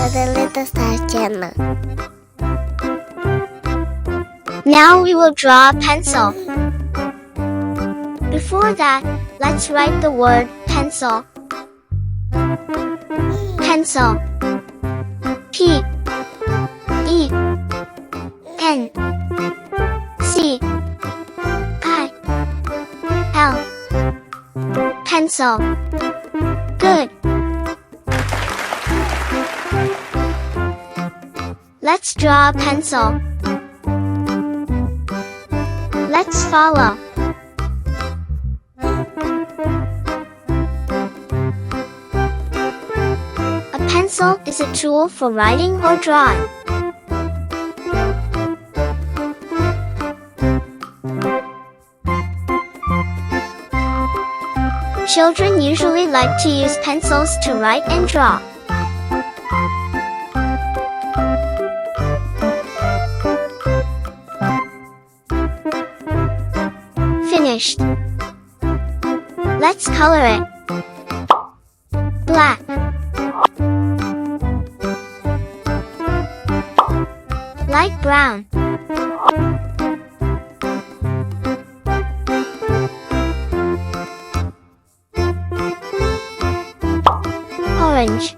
for the Little Stars channel. Now we will draw a pencil. Before that, let's write the word pencil. Pencil. P E N C I L. Pencil. Good. Let's draw a pencil. Let's follow. A pencil is a tool for writing or drawing. Children usually like to use pencils to write and draw. Finished. Let's color it. Black. Light brown. Orange.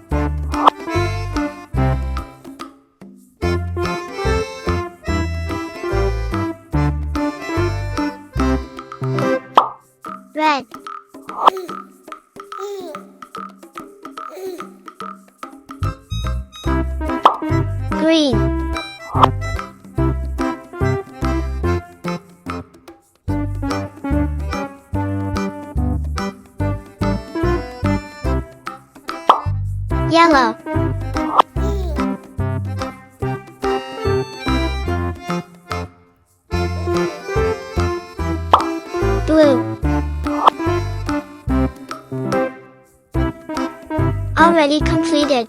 Red. Green. Yellow. Blue. Already completed.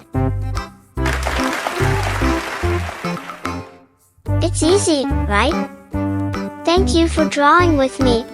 It's easy, right? Thank you for drawing with me.